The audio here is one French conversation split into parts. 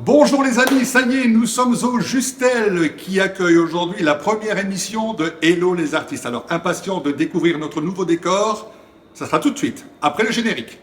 Bonjour les amis, ça y est, nous sommes au Justel qui accueille aujourd'hui la première émission de Hello les artistes. Alors, impatient de découvrir notre nouveau décor, ça sera tout de suite, après le générique.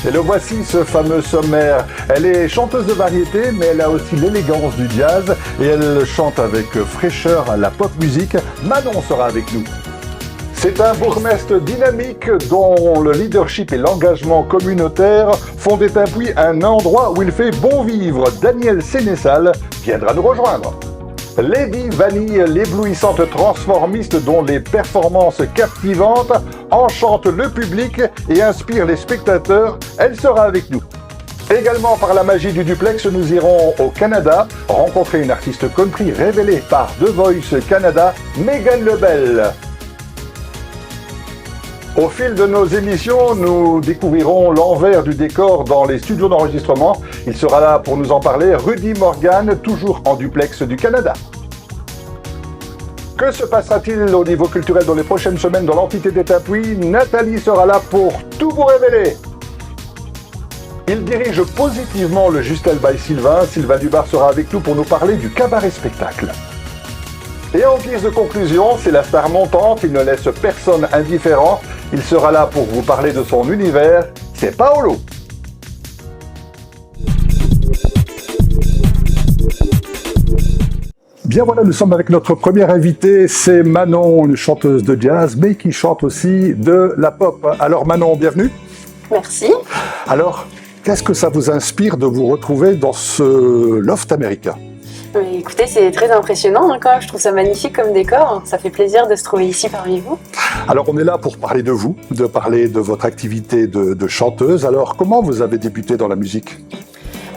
Et le voici, ce fameux sommaire. Elle est chanteuse de variété, mais elle a aussi l'élégance du jazz et elle chante avec fraîcheur la pop musique. Manon sera avec nous. C'est un bourgmestre dynamique dont le leadership et l'engagement communautaire font des Timpuis un endroit où il fait bon vivre. Daniel Sénessal viendra nous rejoindre. Lady Vanille, l'éblouissante transformiste dont les performances captivantes enchantent le public et inspirent les spectateurs, elle sera avec nous. Également par la magie du duplex, nous irons au Canada rencontrer une artiste country révélée par The Voice Canada, Megan Lebel. Au fil de nos émissions, nous découvrirons l'envers du décor dans les studios d'enregistrement. Il sera là pour nous en parler, Rudy Morgan, toujours en duplex du Canada. Que se passera-t-il au niveau culturel dans les prochaines semaines dans l'entité des Timpuis? Nathalie sera là pour tout vous révéler. Il dirige positivement le Justel by Sylvain. Sylvain Dubar sera avec nous pour nous parler du cabaret spectacle. Et en guise de conclusion, c'est la star montante, il ne laisse personne indifférent. Il sera là pour vous parler de son univers, c'est Paolo. Bien voilà, nous sommes avec notre première invitée, c'est Manon, une chanteuse de jazz, mais qui chante aussi de la pop. Alors Manon, bienvenue. Merci. Alors, qu'est-ce que ça vous inspire de vous retrouver dans ce loft américain ? Écoutez, c'est très impressionnant quand même, je trouve ça magnifique comme décor, ça fait plaisir de se trouver ici parmi vous. Alors on est là pour parler de vous, de parler de votre activité de chanteuse. Alors comment vous avez débuté dans la musique ?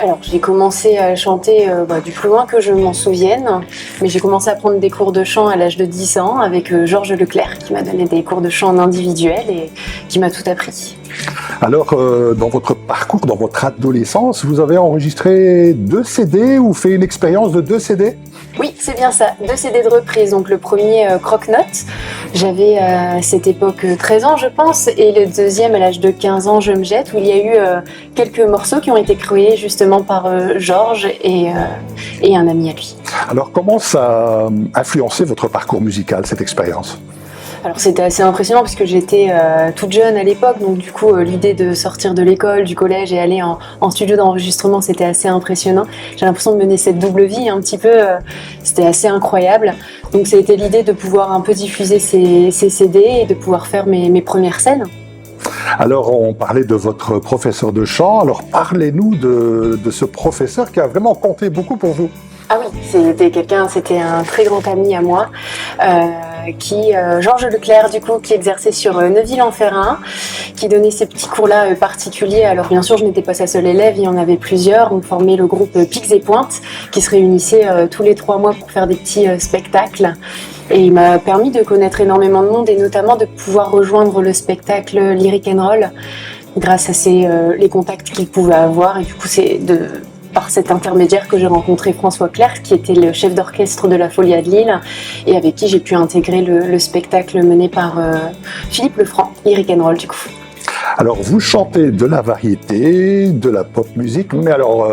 Alors j'ai commencé à chanter du plus loin que je m'en souvienne, mais j'ai commencé à prendre des cours de chant à l'âge de 10 ans avec Georges Leclerc qui m'a donné des cours de chant en individuel et qui m'a tout appris. Alors dans votre parcours, dans votre adolescence, vous avez enregistré 2 CD ou fait une expérience de 2 CD ? Oui, c'est bien ça, 2 CD de reprise. Donc le premier, Croque-Notes, j'avais à cette époque 13 ans je pense, et le deuxième à l'âge de 15 ans, Je me jette, où il y a eu quelques morceaux qui ont été créés justement par Georges et un ami à lui. Alors comment ça a influencé votre parcours musical, cette expérience ? Alors c'était assez impressionnant parce que j'étais toute jeune à l'époque, donc du coup l'idée de sortir de l'école, du collège et aller en studio d'enregistrement, c'était assez impressionnant. J'ai l'impression de mener cette double vie un petit peu, c'était assez incroyable. Donc ça a été l'idée de pouvoir un peu diffuser ces CD et de pouvoir faire mes premières scènes. Alors on parlait de votre professeur de chant, alors parlez-nous de ce professeur qui a vraiment compté beaucoup pour vous. Ah oui, c'était un très grand ami à moi, Georges Leclerc, du coup, qui exerçait sur Neuville-en-Ferrain, qui donnait ces petits cours-là particuliers. Alors bien sûr, je n'étais pas sa seule élève, il y en avait plusieurs. On formait le groupe Pics et Pointes, qui se réunissait tous les 3 mois pour faire des petits spectacles. Et il m'a permis de connaître énormément de monde et notamment de pouvoir rejoindre le spectacle Lyric and Roll grâce à les contacts qu'il pouvait avoir. Et du coup, c'est par cet intermédiaire que j'ai rencontré François Clerc, qui était le chef d'orchestre de la Folia de Lille et avec qui j'ai pu intégrer le spectacle mené par Philippe Lefranc, Lyric and Roll du coup. Alors vous chantez de la variété, de la pop musique, mais alors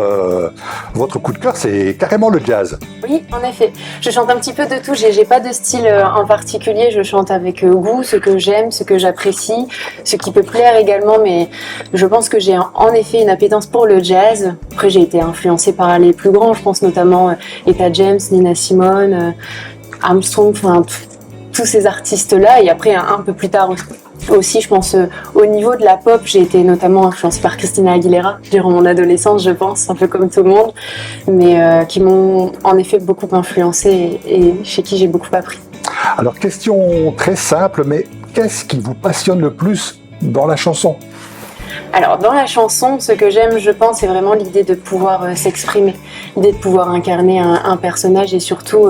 votre coup de cœur c'est carrément le jazz. Oui, en effet. Je chante un petit peu de tout, j'ai pas de style en particulier, je chante avec goût, ce que j'aime, ce que j'apprécie, ce qui peut plaire également, mais je pense que j'ai en effet une appétence pour le jazz. Après j'ai été influencée par les plus grands, je pense notamment Etta James, Nina Simone, Armstrong, enfin tous ces artistes-là. Et après, un peu plus tard aussi, je pense, au niveau de la pop, j'ai été notamment influencée par Christina Aguilera durant mon adolescence, je pense, un peu comme tout le monde, mais qui m'ont en effet beaucoup influencée et chez qui j'ai beaucoup appris. Alors, question très simple, mais qu'est-ce qui vous passionne le plus dans la chanson ? Alors, dans la chanson, ce que j'aime, je pense, c'est vraiment l'idée de pouvoir s'exprimer, l'idée de pouvoir incarner un personnage et surtout,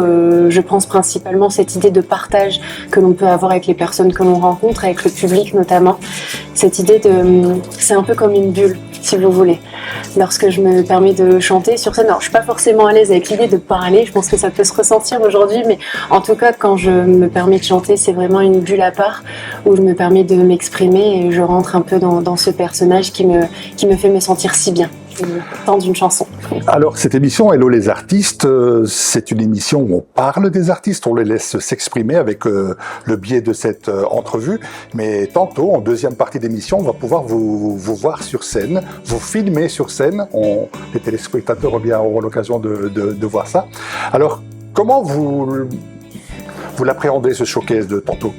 je pense principalement cette idée de partage que l'on peut avoir avec les personnes que l'on rencontre, avec le public notamment. Cette idée c'est un peu comme une bulle, si vous voulez. Lorsque je me permets de chanter sur scène, alors je suis pas forcément à l'aise avec l'idée de parler, je pense que ça peut se ressentir aujourd'hui, mais en tout cas, quand je me permets de chanter, c'est vraiment une bulle à part où je me permets de m'exprimer et je rentre un peu dans ce personnage qui me fait me sentir si bien dans une chanson. Alors, cette émission Hello les artistes, c'est une émission où on parle des artistes, on les laisse s'exprimer avec le biais de cette entrevue, mais tantôt, en deuxième partie d'émission, on va pouvoir vous voir sur scène, vous filmer sur scène, les téléspectateurs auront l'occasion de voir ça. Alors, comment vous l'appréhendez, ce showcase de tantôt ?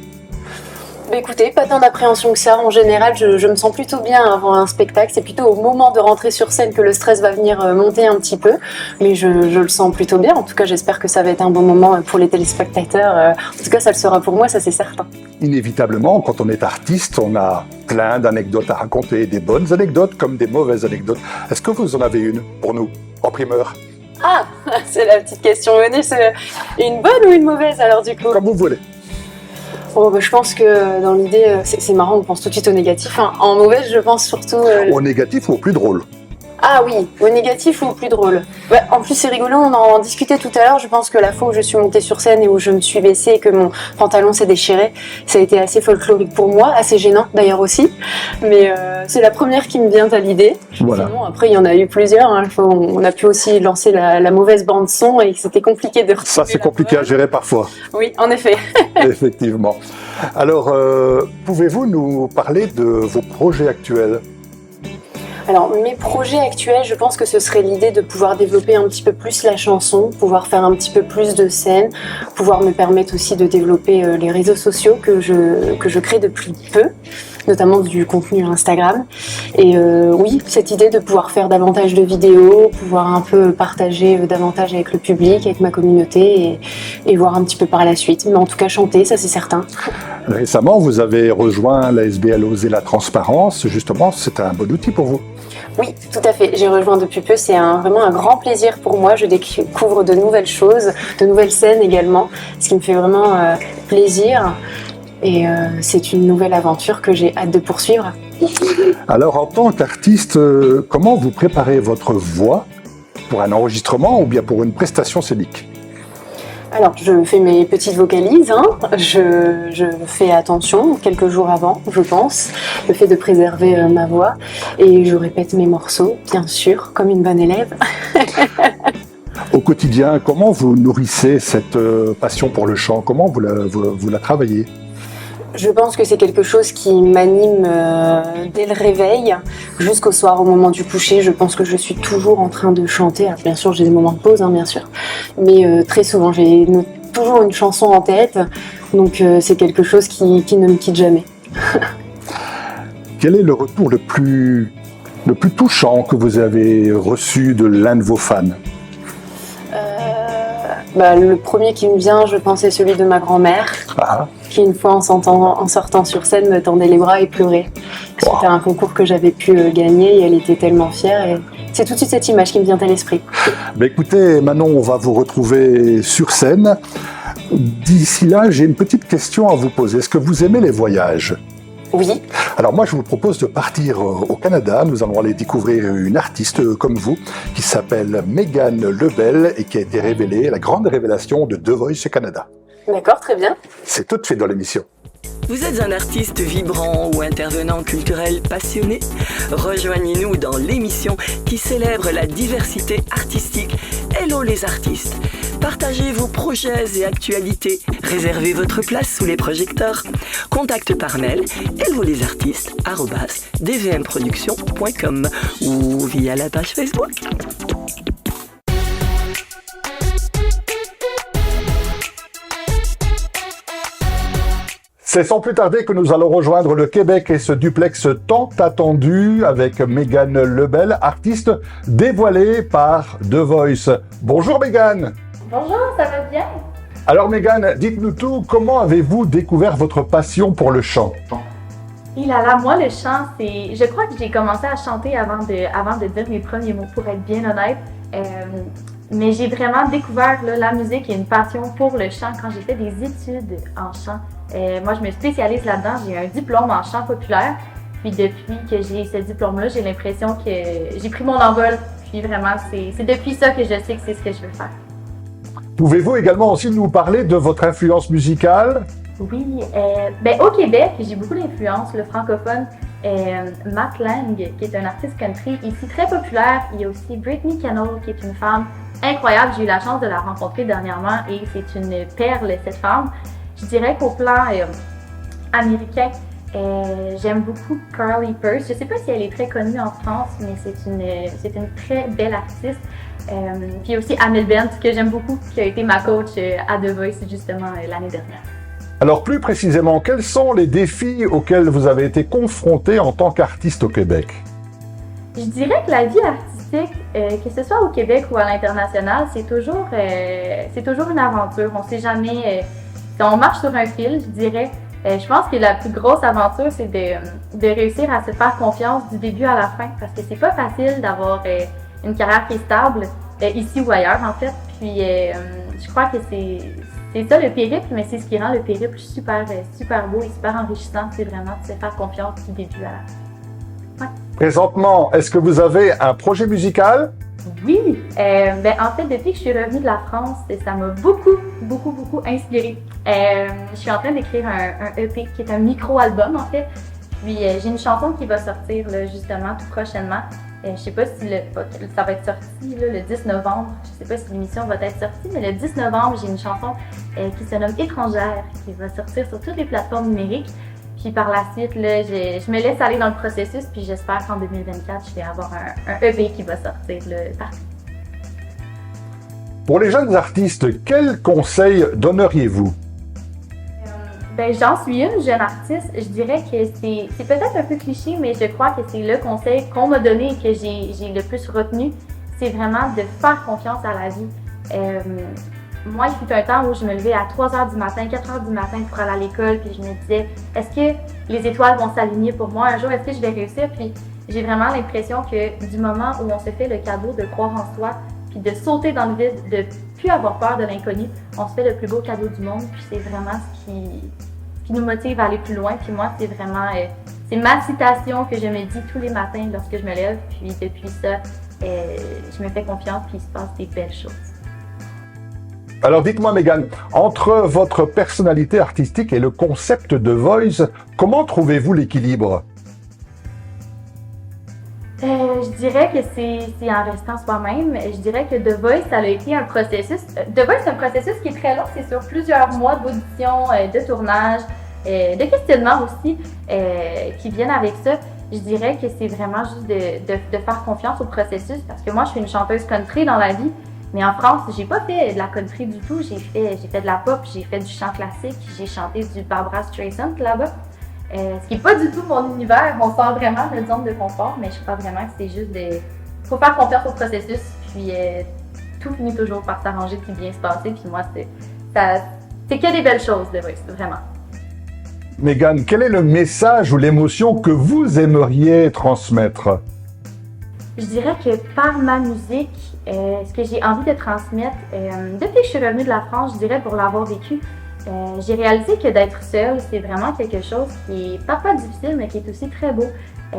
Écoutez, pas tant d'appréhension que ça. En général, je me sens plutôt bien avant un spectacle. C'est plutôt au moment de rentrer sur scène que le stress va venir monter un petit peu. Mais je le sens plutôt bien. En tout cas, j'espère que ça va être un bon moment pour les téléspectateurs. En tout cas, ça le sera pour moi, ça c'est certain. Inévitablement, quand on est artiste, on a plein d'anecdotes à raconter, des bonnes anecdotes comme des mauvaises anecdotes. Est-ce que vous en avez une pour nous, en primeur ? Ah, c'est la petite question. Venez, c'est une bonne ou une mauvaise alors du coup ? Comme vous voulez. Oh, je pense que dans l'idée, c'est marrant, on pense tout de suite au négatif. Hein. En mauvaise, je pense surtout... Au négatif ou au plus drôle ? Ah oui, au négatif ou au plus drôle. Ouais, en plus, c'est rigolo, on en discutait tout à l'heure. Je pense que la fois où je suis montée sur scène et où je me suis baissée et que mon pantalon s'est déchiré, ça a été assez folklorique pour moi, assez gênant d'ailleurs aussi. Mais c'est la première qui me vient à l'idée. Voilà. Sinon, après, il y en a eu plusieurs. Hein. On a pu aussi lancer la mauvaise bande-son et c'était compliqué de retrouver. Ça, c'est compliqué à gérer parfois. Oui, en effet. Effectivement. Alors, pouvez-vous nous parler de vos projets actuels ? Alors, mes projets actuels, je pense que ce serait l'idée de pouvoir développer un petit peu plus la chanson, pouvoir faire un petit peu plus de scènes, pouvoir me permettre aussi de développer les réseaux sociaux que je crée depuis peu, notamment du contenu Instagram. Et oui, cette idée de pouvoir faire davantage de vidéos, pouvoir un peu partager davantage avec le public, avec ma communauté et voir un petit peu par la suite. Mais en tout cas, chanter, ça c'est certain. Récemment, vous avez rejoint la SBL Oser la Transparence. Justement, c'est un bon outil pour vous. Oui, tout à fait. J'ai rejoint depuis peu. C'est vraiment un grand plaisir pour moi. Je découvre de nouvelles choses, de nouvelles scènes également, ce qui me fait vraiment plaisir. Et c'est une nouvelle aventure que j'ai hâte de poursuivre. Alors, en tant qu'artiste, comment vous préparez votre voix pour un enregistrement ou bien pour une prestation scénique ? Alors, je fais mes petites vocalises, hein. Je fais attention quelques jours avant, je pense, le fait de préserver ma voix, et je répète mes morceaux, bien sûr, comme une bonne élève. Au quotidien, comment vous nourrissez cette passion pour le chant ? Comment vous la travaillez ? Je pense que c'est quelque chose qui m'anime dès le réveil jusqu'au soir au moment du coucher. Je pense que je suis toujours en train de chanter. Alors, bien sûr, j'ai des moments de pause, hein, bien sûr. Mais très souvent, j'ai toujours une chanson en tête. Donc, c'est quelque chose qui ne me quitte jamais. Quel est le retour le plus touchant que vous avez reçu de l'un de vos fans ? Le premier qui me vient, je pense, c'est celui de ma grand-mère, qui une fois en sortant sur scène me tendait les bras et pleurait. C'était un concours que j'avais pu gagner et elle était tellement fière. Et c'est tout de suite cette image qui me vient à l'esprit. Écoutez, Manon, on va vous retrouver sur scène. D'ici là, j'ai une petite question à vous poser. Est-ce que vous aimez les voyages ? Oui. Alors moi, je vous propose de partir au Canada. Nous allons aller découvrir une artiste comme vous qui s'appelle Megan Lebel et qui a été révélée, la grande révélation de The Voice Canada. D'accord, très bien. C'est tout de suite dans l'émission. Vous êtes un artiste vibrant ou intervenant culturel passionné ? Rejoignez-nous dans l'émission qui célèbre la diversité artistique Hello les artistes. Partagez vos projets et actualités. Réservez votre place sous les projecteurs. Contact par mail hellolesartistes@dvmproduction.com ou via la page Facebook. C'est sans plus tarder que nous allons rejoindre le Québec et ce duplex tant attendu avec Mégane Lebel, artiste dévoilée par The Voice. Bonjour Mégane. Bonjour, ça va bien? Alors Mégane, dites-nous tout, comment avez-vous découvert votre passion pour le chant? Moi le chant, je crois que j'ai commencé à chanter avant de dire mes premiers mots, pour être bien honnête. Mais j'ai vraiment découvert la musique et une passion pour le chant quand j'ai fait des études en chant. Moi, je me spécialise là-dedans. J'ai un diplôme en chant populaire. Puis depuis que j'ai ce diplôme-là, j'ai l'impression que j'ai pris mon envol. Puis vraiment, c'est depuis ça que je sais que c'est ce que je veux faire. Pouvez-vous également aussi nous parler de votre influence musicale? Oui, au Québec, j'ai beaucoup d'influence, le francophone. Matt Lang, qui est un artiste country ici très populaire. Il y a aussi Brittany Kennel, qui est une femme incroyable. J'ai eu la chance de la rencontrer dernièrement et c'est une perle, cette femme. Je dirais qu'au plan américain, j'aime beaucoup Carly Pearce. Je ne sais pas si elle est très connue en France, mais c'est une très belle artiste. Puis aussi Amel Bent, que j'aime beaucoup, qui a été ma coach à The Voice justement l'année dernière. Alors plus précisément, quels sont les défis auxquels vous avez été confrontés en tant qu'artiste au Québec? Je dirais que la vie artistique, que ce soit au Québec ou à l'international, c'est toujours une aventure. On ne sait jamais, on marche sur un fil, je dirais. Je pense que la plus grosse aventure, c'est de réussir à se faire confiance du début à la fin, parce que c'est pas facile d'avoir une carrière qui est stable, ici ou ailleurs en fait. Puis je crois que c'est ça le périple, mais c'est ce qui rend le périple super beau et super enrichissant, c'est vraiment de se faire confiance du début à la fin. Ouais. Présentement, est-ce que vous avez un projet musical? Oui, en fait, depuis que je suis revenue de la France, ça m'a beaucoup inspirée. Je suis en train d'écrire un EP qui est un micro-album en fait. Puis j'ai une chanson qui va sortir là, justement tout prochainement. Je ne sais pas si ça va être sorti là, le 10 novembre. Je ne sais pas si l'émission va être sortie, mais le 10 novembre, j'ai une chanson qui se nomme Étrangère, qui va sortir sur toutes les plateformes numériques. Puis par la suite, là, je me laisse aller dans le processus, puis j'espère qu'en 2024, je vais avoir un EP qui va sortir partout. Pour les jeunes artistes, quels conseils donneriez-vous? J'en suis une jeune artiste. Je dirais que c'est peut-être un peu cliché, mais je crois que c'est le conseil qu'on m'a donné et que j'ai le plus retenu. C'est vraiment de faire confiance à la vie. Moi, il fut un temps où je me levais à 3h du matin, 4h du matin pour aller à l'école, puis je me disais, est-ce que les étoiles vont s'aligner pour moi un jour? Est-ce que je vais réussir? Puis j'ai vraiment l'impression que du moment où on se fait le cadeau de croire en soi, puis de sauter dans le vide, de plus avoir peur de l'inconnu, on se fait le plus beau cadeau du monde, puis c'est vraiment ce qui nous motive à aller plus loin. Puis moi, c'est vraiment c'est ma citation que je me dis tous les matins lorsque je me lève. Puis depuis ça, je me fais confiance puis il se passe des belles choses. Alors dites-moi Mégane, entre votre personnalité artistique et le concept de Voice, comment trouvez-vous l'équilibre? Je dirais que c'est en restant soi-même. Je dirais que The Voice, ça a été un processus. The Voice, c'est un processus qui est très long. C'est sur plusieurs mois d'audition, de tournage, de questionnement aussi, qui viennent avec ça. Je dirais que c'est vraiment juste de faire confiance au processus parce que moi, je suis une chanteuse country dans la vie. Mais en France, j'ai pas fait de la country du tout. J'ai fait de la pop, j'ai fait du chant classique, j'ai chanté du Barbra Streisand là-bas. Ce qui n'est pas du tout mon univers. On sort vraiment de notre zone de confort, mais je crois vraiment que c'est juste faut faire confiance au processus, puis tout finit toujours par s'arranger puis bien se passer. Puis moi, c'est que des belles choses, de vrai, vraiment. Mégane, quel est le message ou l'émotion que vous aimeriez transmettre? Je dirais que par ma musique, ce que j'ai envie de transmettre, depuis que je suis revenue de la France, je dirais pour l'avoir vécu, j'ai réalisé que d'être seule, c'est vraiment quelque chose qui est parfois difficile, mais qui est aussi très beau.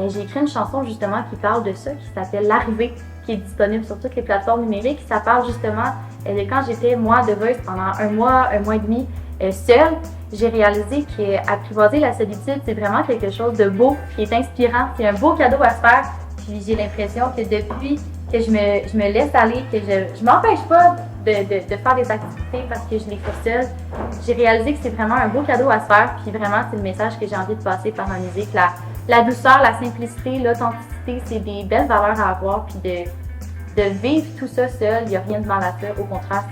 J'ai écrit une chanson justement qui parle de ça, qui s'appelle L'Arrivée, qui est disponible sur toutes les plateformes numériques. Ça parle justement de quand j'étais, moi, The Voice, pendant un mois et demi, seule. J'ai réalisé qu'apprivoiser la solitude, c'est vraiment quelque chose de beau, qui est inspirant. C'est un beau cadeau à se faire. Puis j'ai l'impression que depuis que je me laisse aller, que je m'empêche pas de faire des activités parce que je les fais seule, j'ai réalisé que c'est vraiment un beau cadeau à se faire. Puis vraiment, c'est le message que j'ai envie de passer par ma musique. La douceur, la simplicité, l'authenticité, c'est des belles valeurs à avoir. Puis de vivre tout ça seul, il n'y a rien de mal à ça. Au contraire,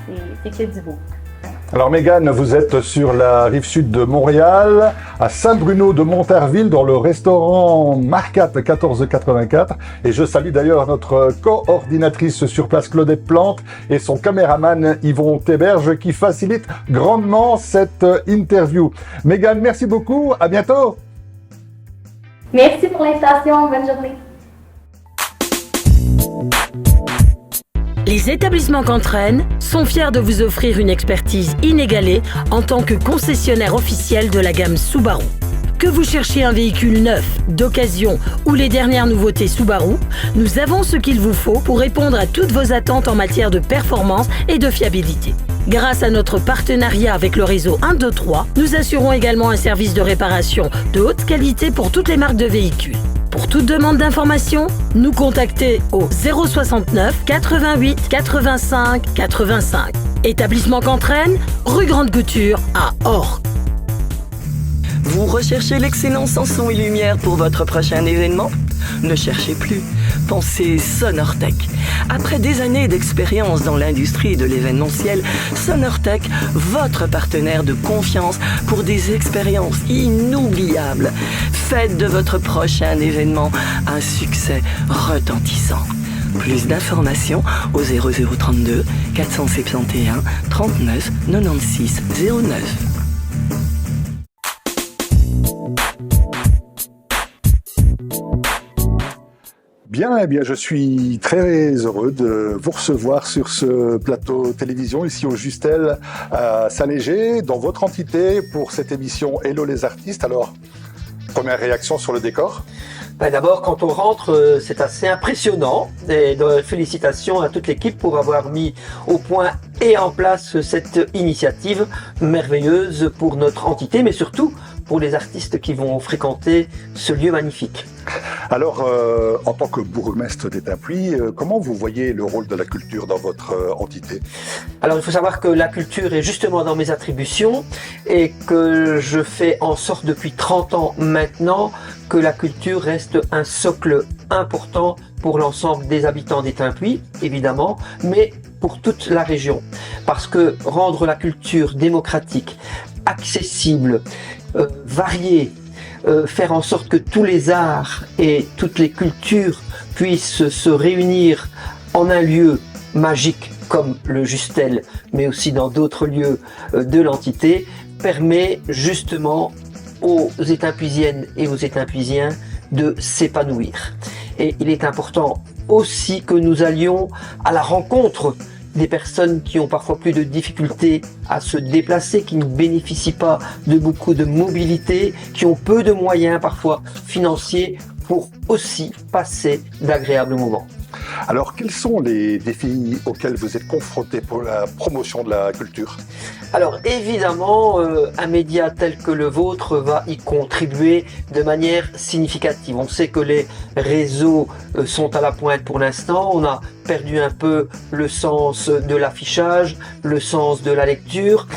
c'est que du beau. Vraiment. Alors Mégane, vous êtes sur la rive sud de Montréal, à Saint-Bruno de Montarville, dans le restaurant Marcat 1484. Et je salue d'ailleurs notre coordinatrice sur place, Claudette Plante, et son caméraman Yvon Théberge, qui facilite grandement cette interview. Mégane, merci beaucoup, à bientôt. Merci pour l'invitation. Bonne journée. Les établissements Cantrenne sont fiers de vous offrir une expertise inégalée en tant que concessionnaire officiel de la gamme Subaru. Que vous cherchiez un véhicule neuf, d'occasion ou les dernières nouveautés Subaru, nous avons ce qu'il vous faut pour répondre à toutes vos attentes en matière de performance et de fiabilité. Grâce à notre partenariat avec le réseau 123, nous assurons également un service de réparation de haute qualité pour toutes les marques de véhicules. Pour toute demande d'information, nous contactez au 069 88 85 85. Établissement Cantrenne, rue Grande Couture à Orc. Vous recherchez l'excellence en son et lumière pour votre prochain événement? Ne cherchez plus, pensez Sonortech. Après des années d'expérience dans l'industrie de l'événementiel, Sonortech, votre partenaire de confiance pour des expériences inoubliables. Faites de votre prochain événement un succès retentissant. Plus d'informations au 0032 471 39 96 09. Bien, eh bien, je suis très heureux de vous recevoir sur ce plateau télévision ici au Justel à Saint-Léger, dans votre entité pour cette émission Hello les artistes. Alors, première réaction sur le décor? D'abord, quand on rentre, c'est assez impressionnant. Et félicitations à toute l'équipe pour avoir mis au point et en place cette initiative merveilleuse pour notre entité, mais surtout pour les artistes qui vont fréquenter ce lieu magnifique. Alors, en tant que bourgmestre d'Étain-Puy, comment vous voyez le rôle de la culture dans votre entité? Alors, il faut savoir que la culture est justement dans mes attributions et que je fais en sorte depuis 30 ans maintenant que la culture reste un socle important pour l'ensemble des habitants d'Étain-Puy, évidemment, mais pour toute la région. Parce que rendre la culture démocratique, accessible, variée, faire en sorte que tous les arts et toutes les cultures puissent se réunir en un lieu magique comme le Justel, mais aussi dans d'autres lieux de l'entité, permet justement aux Étainpuisiennes et aux Étainpuisiens de s'épanouir. Et il est important aussi que nous allions à la rencontre des personnes qui ont parfois plus de difficultés à se déplacer, qui ne bénéficient pas de beaucoup de mobilité, qui ont peu de moyens parfois financiers pour aussi passer d'agréables moments. Alors, quels sont les défis auxquels vous êtes confrontés pour la promotion de la culture? Alors évidemment, un média tel que le vôtre va y contribuer de manière significative. On sait que les réseaux sont à la pointe pour l'instant. On a perdu un peu le sens de l'affichage, le sens de la lecture.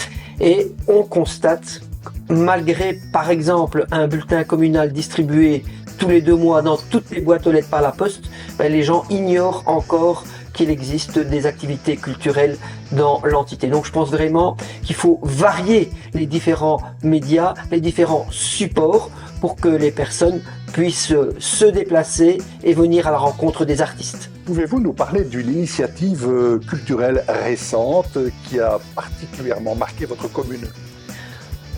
Et on constate, malgré par exemple un bulletin communal distribué tous les 2 mois dans toutes les boîtes aux lettres par la poste, les gens ignorent encore qu'il existe des activités culturelles dans l'entité. Donc je pense vraiment qu'il faut varier les différents médias, les différents supports pour que les personnes puissent se déplacer et venir à la rencontre des artistes. Pouvez-vous nous parler d'une initiative culturelle récente qui a particulièrement marqué votre commune?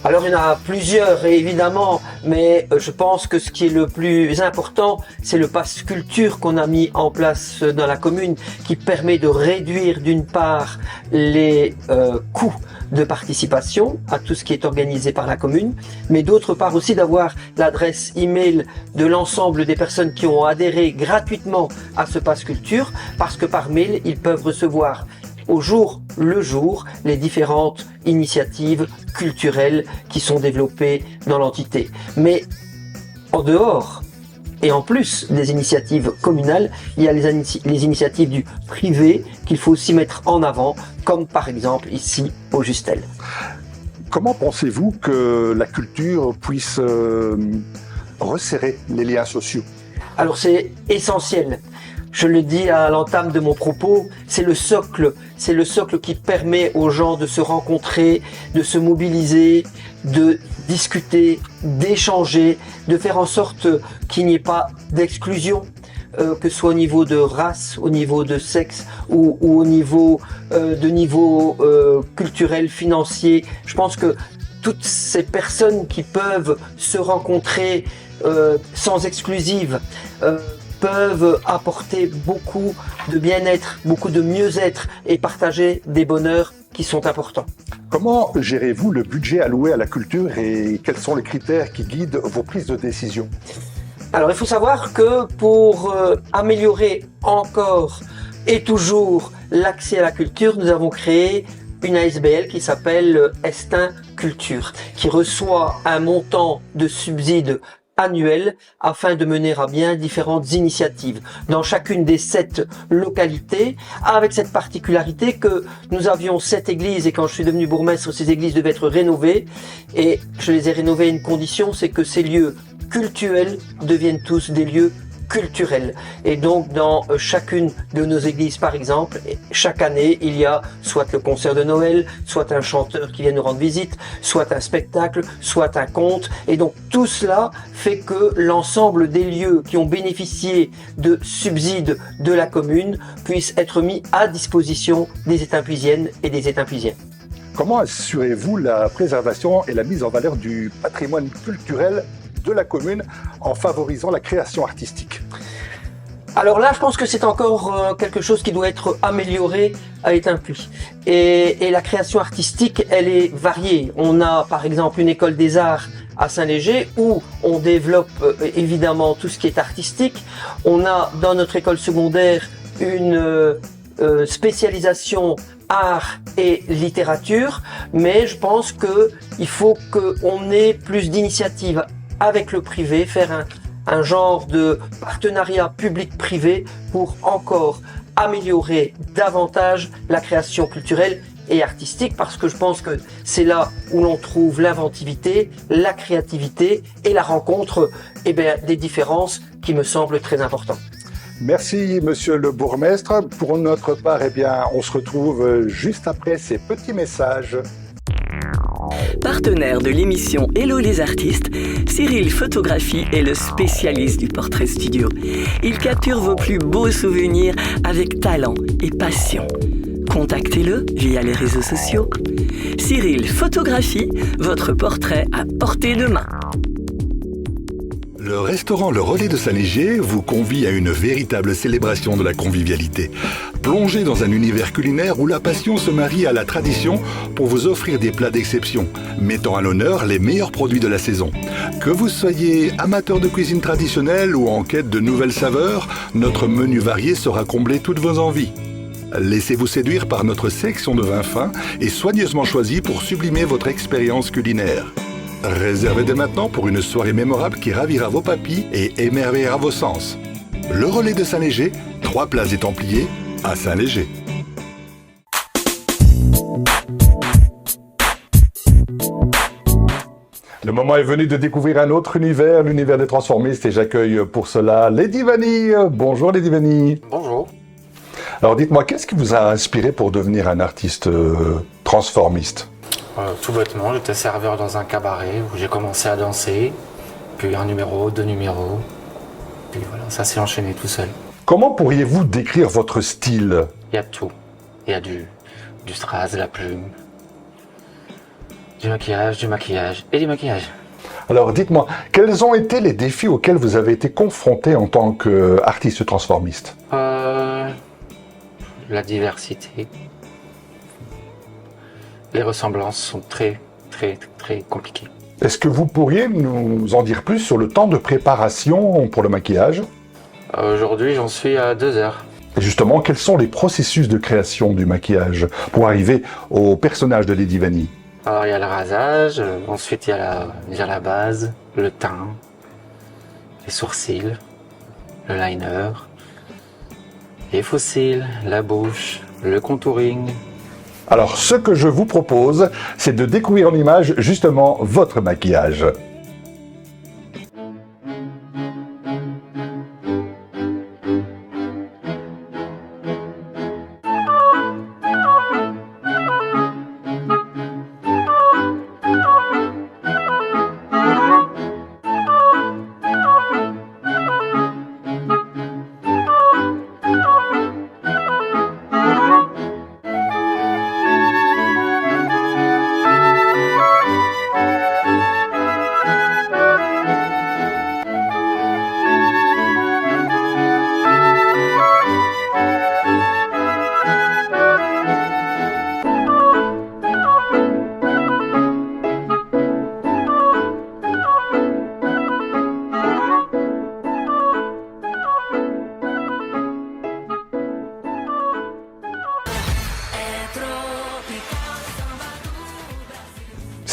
Alors il y en a plusieurs évidemment, mais je pense que ce qui est le plus important, c'est le pass culture qu'on a mis en place dans la commune, qui permet de réduire d'une part les coûts de participation à tout ce qui est organisé par la commune, mais d'autre part aussi d'avoir l'adresse email de l'ensemble des personnes qui ont adhéré gratuitement à ce pass culture, parce que par mail, ils peuvent recevoir au jour le jour les différentes initiatives culturelles qui sont développées dans l'entité. Mais en dehors et en plus des initiatives communales, il y a les initiatives du privé qu'il faut aussi mettre en avant, comme par exemple ici au Justel. Comment pensez-vous que la culture puisse resserrer les liens sociaux? Alors c'est essentiel. Je le dis à l'entame de mon propos, c'est le socle qui permet aux gens de se rencontrer, de se mobiliser, de discuter, d'échanger, de faire en sorte qu'il n'y ait pas d'exclusion, que ce soit au niveau de race, au niveau de sexe ou au niveau culturel, financier. Je pense que toutes ces personnes qui peuvent se rencontrer sans exclusive, peuvent apporter beaucoup de bien-être, beaucoup de mieux-être et partager des bonheurs qui sont importants. Comment gérez-vous le budget alloué à la culture et quels sont les critères qui guident vos prises de décision? Alors il faut savoir que pour améliorer encore et toujours l'accès à la culture, nous avons créé une ASBL qui s'appelle Estin Culture, qui reçoit un montant de subsides annuel afin de mener à bien différentes initiatives dans chacune des 7 localités, avec cette particularité que nous avions 7 églises et quand je suis devenu bourgmestre, ces églises devaient être rénovées et je les ai rénovées à une condition, c'est que ces lieux cultuels deviennent tous des lieux culturels. Et donc dans chacune de nos églises par exemple, chaque année il y a soit le concert de Noël, soit un chanteur qui vient nous rendre visite, soit un spectacle, soit un conte. Et donc tout cela fait que l'ensemble des lieux qui ont bénéficié de subsides de la commune puissent être mis à disposition des Étainpuisiennes et des Étainpuisiens. Comment assurez-vous la préservation et la mise en valeur du patrimoine culturel de la commune en favorisant la création artistique? Alors là, je pense que c'est encore quelque chose qui doit être amélioré à Étainpuis. Et la création artistique, elle est variée. On a par exemple une école des arts à Saint-Léger où on développe évidemment tout ce qui est artistique. On a dans notre école secondaire une spécialisation art et littérature, mais je pense qu'il faut qu'on ait plus d'initiatives avec le privé, faire un genre de partenariat public-privé pour encore améliorer davantage la création culturelle et artistique, parce que je pense que c'est là où l'on trouve l'inventivité, la créativité et la rencontre des différences qui me semblent très importantes. Merci monsieur le bourgmestre. Pour notre part, on se retrouve juste après ces petits messages. Partenaire de l'émission Hello les artistes, Cyril Photographie est le spécialiste du portrait studio. Il capture vos plus beaux souvenirs avec talent et passion. Contactez-le via les réseaux sociaux. Cyril Photographie, votre portrait à portée de main. Le restaurant Le Relais de Saint-Léger vous convie à une véritable célébration de la convivialité. Plongez dans un univers culinaire où la passion se marie à la tradition pour vous offrir des plats d'exception, mettant à l'honneur les meilleurs produits de la saison. Que vous soyez amateur de cuisine traditionnelle ou en quête de nouvelles saveurs, notre menu varié saura combler toutes vos envies. Laissez-vous séduire par notre sélection de vins fins et soigneusement choisis pour sublimer votre expérience culinaire. Réservez dès maintenant pour une soirée mémorable qui ravira vos papilles et émerveillera vos sens. Le Relais de Saint-Léger, 3 places des Templiers à Saint-Léger. Le moment est venu de découvrir un autre univers, l'univers des transformistes, et j'accueille pour cela Lady Vanille. Bonjour Lady Vanille. Bonjour. Alors dites-moi, qu'est-ce qui vous a inspiré pour devenir un artiste transformiste? Tout bêtement, j'étais serveur dans un cabaret où j'ai commencé à danser, puis 1 numéro, 2 numéros, puis voilà, ça s'est enchaîné tout seul. Comment pourriez-vous décrire votre style? Il y a tout. Il y a du strass, de la plume, du maquillage et du maquillage. Alors dites-moi, quels ont été les défis auxquels vous avez été confronté en tant qu'artiste transformiste? La diversité. Les ressemblances sont très compliquées. Est-ce que vous pourriez nous en dire plus sur le temps de préparation pour le maquillage? Aujourd'hui, j'en suis à 2 heures. Et justement, quels sont les processus de création du maquillage pour arriver au personnage de Lady Vanille? Alors, il y a le rasage, ensuite il y a déjà la base, le teint, les sourcils, le liner, les faux cils, la bouche, le contouring. Alors, ce que je vous propose, c'est de découvrir en image justement votre maquillage.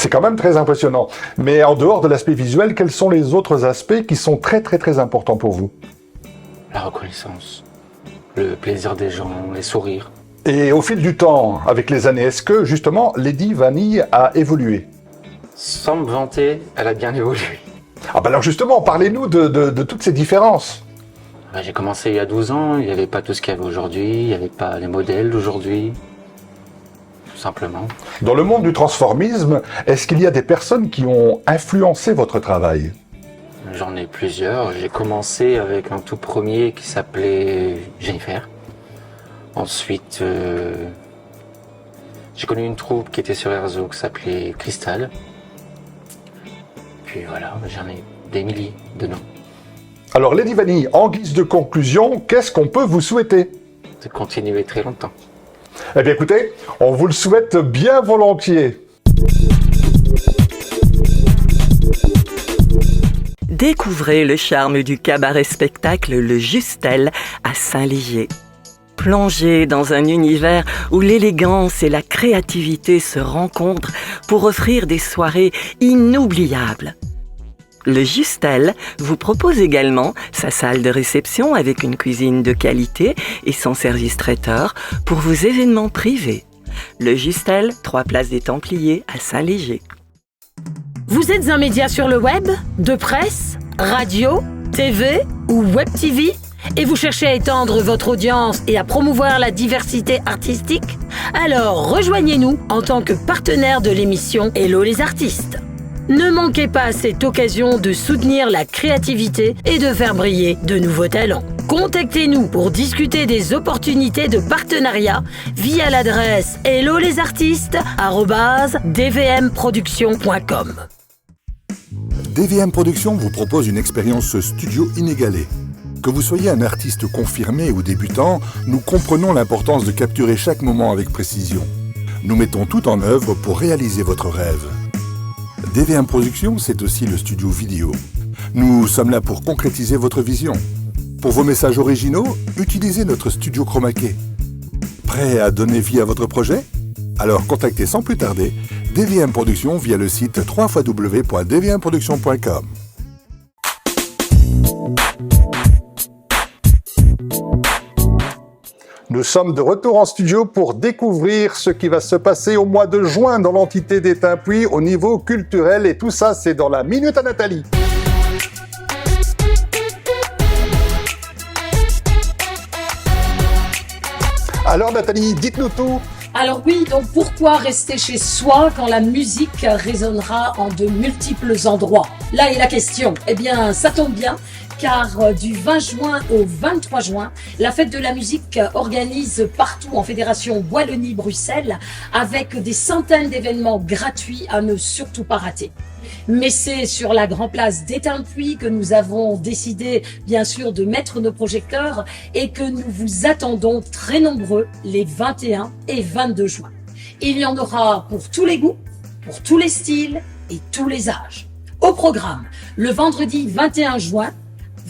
C'est quand même très impressionnant. Mais en dehors de l'aspect visuel, quels sont les autres aspects qui sont très très très importants pour vous? La reconnaissance, le plaisir des gens, les sourires. Et au fil du temps, avec les années, est-ce que justement Lady Vanille a évolué? Sans me vanter, elle a bien évolué. Ah bah alors justement, parlez-nous de toutes ces différences. J'ai commencé il y a 12 ans, il n'y avait pas tout ce qu'il y avait aujourd'hui, il n'y avait pas les modèles d'aujourd'hui, tout simplement. Dans le monde du transformisme, est-ce qu'il y a des personnes qui ont influencé votre travail? J'en ai plusieurs. J'ai commencé avec un tout premier qui s'appelait Jennifer. Ensuite, j'ai connu une troupe qui était sur les réseaux qui s'appelait Cristal. Puis voilà, j'en ai des milliers de noms. Alors Lady Vanille, en guise de conclusion, qu'est-ce qu'on peut vous souhaiter? De continuer très longtemps. Eh bien écoutez, on vous le souhaite bien volontiers. Découvrez le charme du cabaret-spectacle Le Justel à Saint-Léger. Plongez dans un univers où l'élégance et la créativité se rencontrent pour offrir des soirées inoubliables. Le Justel vous propose également sa salle de réception avec une cuisine de qualité et son service traiteur pour vos événements privés. Le Justel, 3 places des Templiers à Saint-Léger. Vous êtes un média sur le web, de presse, radio, TV ou web TV et vous cherchez à étendre votre audience et à promouvoir la diversité artistique? Alors rejoignez-nous en tant que partenaire de l'émission Hello les artistes. Ne manquez pas cette occasion de soutenir la créativité et de faire briller de nouveaux talents. Contactez-nous pour discuter des opportunités de partenariat via l'adresse hellolesartistes@dvmproduction.com. DVM Productions vous propose une expérience studio inégalée. Que vous soyez un artiste confirmé ou débutant, nous comprenons l'importance de capturer chaque moment avec précision. Nous mettons tout en œuvre pour réaliser votre rêve. DVM Productions, c'est aussi le studio vidéo. Nous sommes là pour concrétiser votre vision. Pour vos messages originaux, utilisez notre studio chroma key. Prêt à donner vie à votre projet? Alors contactez sans plus tarder DVM Productions via le site www.dvmproduction.com. Nous sommes de retour en studio pour découvrir ce qui va se passer au mois de juin dans l'entité d'Étain-Puy au niveau culturel. Et tout ça, c'est dans la Minute à Nathalie. Alors Nathalie, dites-nous tout. Alors oui, donc pourquoi rester chez soi quand la musique résonnera en de multiples endroits? Là est la question. Eh bien, ça tombe bien, car du 20 juin au 23 juin, la fête de la musique organise partout en Fédération Wallonie-Bruxelles avec des centaines d'événements gratuits à ne surtout pas rater. Mais c'est sur la Grand Place d'Étain-Puy que nous avons décidé, bien sûr, de mettre nos projecteurs et que nous vous attendons très nombreux les 21 et 22 juin. Il y en aura pour tous les goûts, pour tous les styles et tous les âges. Au programme, le vendredi 21 juin,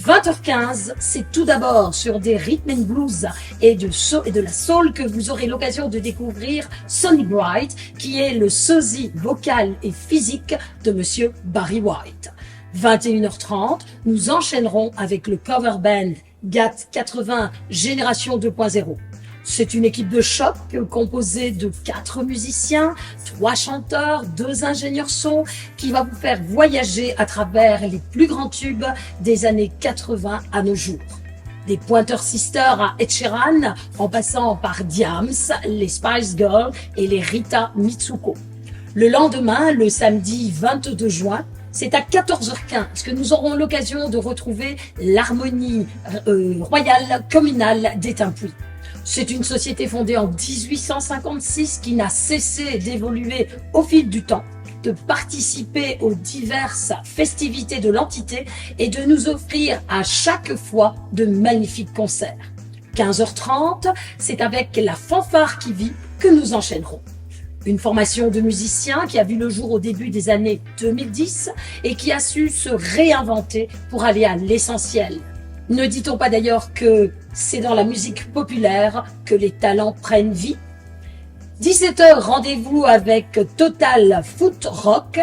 20h15, c'est tout d'abord sur des rhythm and blues et de la soul que vous aurez l'occasion de découvrir Sonny Bright, qui est le sosie vocal et physique de Monsieur Barry White. 21h30, nous enchaînerons avec le cover band GAT 80 Génération 2.0. C'est une équipe de choc composée de 4 musiciens, 3 chanteurs, 2 ingénieurs son qui va vous faire voyager à travers les plus grands tubes des années 80 à nos jours. Des Pointer Sisters à Ed Sheeran, en passant par Diams, les Spice Girls et les Rita Mitsuko. Le lendemain, le samedi 22 juin, c'est à 14h15 que nous aurons l'occasion de retrouver l'harmonie royale communale d'Étain-Puy. C'est une société fondée en 1856 qui n'a cessé d'évoluer au fil du temps, de participer aux diverses festivités de l'entité et de nous offrir à chaque fois de magnifiques concerts. 15h30, c'est avec la fanfare qui vit que nous enchaînerons. Une formation de musiciens qui a vu le jour au début des années 2010 et qui a su se réinventer pour aller à l'essentiel. Ne dit-on pas d'ailleurs que c'est dans la musique populaire que les talents prennent vie? 17h, rendez-vous avec Total Foot Rock,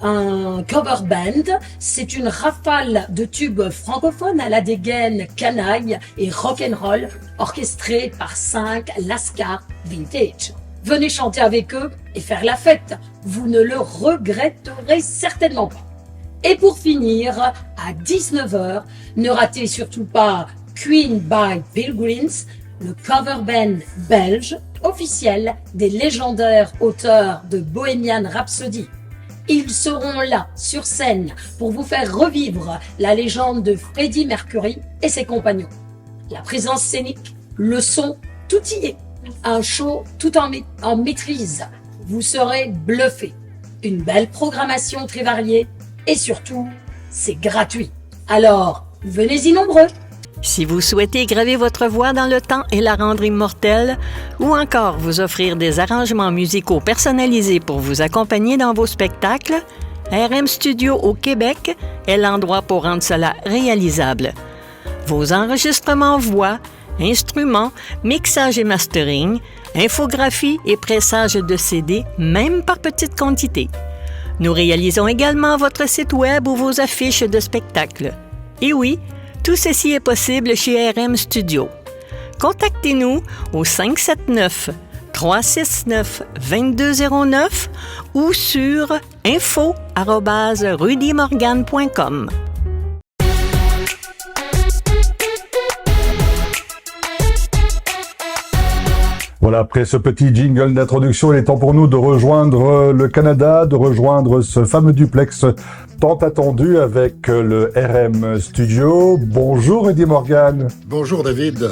un cover band. C'est une rafale de tubes francophones à la dégaine canaille et rock'n'roll, orchestrée par 5 Lascar Vintage. Venez chanter avec eux et faire la fête. Vous ne le regretterez certainement pas. Et pour finir, à 19h, ne ratez surtout pas Queen by Pilgrims, le cover band belge officiel des légendaires auteurs de Bohemian Rhapsody. Ils seront là, sur scène, pour vous faire revivre la légende de Freddie Mercury et ses compagnons. La présence scénique, le son, tout y est. Un show tout en maîtrise. Vous serez bluffé. Une belle programmation très variée et surtout, c'est gratuit. Alors, venez-y nombreux. Si vous souhaitez graver votre voix dans le temps et la rendre immortelle, ou encore vous offrir des arrangements musicaux personnalisés pour vous accompagner dans vos spectacles, RM Studio au Québec est l'endroit pour rendre cela réalisable. Vos enregistrements voix, instruments, mixage et mastering, infographie et pressage de CD, même par petite quantité. Nous réalisons également votre site web ou vos affiches de spectacles. Et oui, tout ceci est possible chez RM Studio. Contactez-nous au 579-369-2209 ou sur info@rudymorgan.com. Voilà, après ce petit jingle d'introduction, il est temps pour nous de rejoindre le Canada, de rejoindre ce fameux duplex tant attendu avec le RM Studio. Bonjour Rudy Morgan. Bonjour David.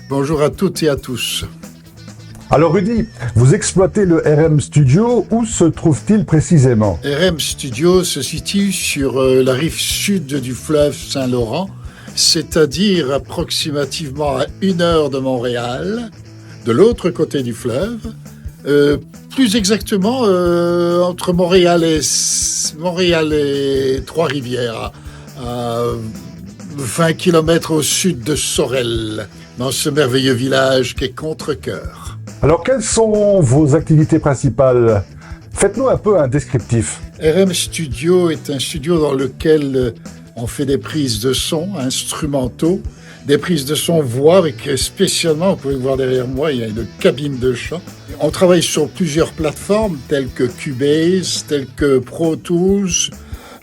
Bonjour à toutes et à tous. Alors Rudy, vous exploitez le RM Studio, où se trouve-t-il précisément? RM Studio se situe sur la rive sud du fleuve Saint-Laurent, c'est-à-dire approximativement à 1 heure de Montréal, de l'autre côté du fleuve, plus exactement entre Montréal et Trois-Rivières, à 20 km au sud de Sorel, dans ce merveilleux village qu'est Contrecœur. Alors, quelles sont vos activités principales? Faites-nous un peu un descriptif. RM Studio est un studio dans lequel on fait des prises de son instrumentaux, des prises de son voix, avec spécialement, vous pouvez voir derrière moi, il y a une cabine de chant. On travaille sur plusieurs plateformes telles que Cubase, telles que Pro Tools,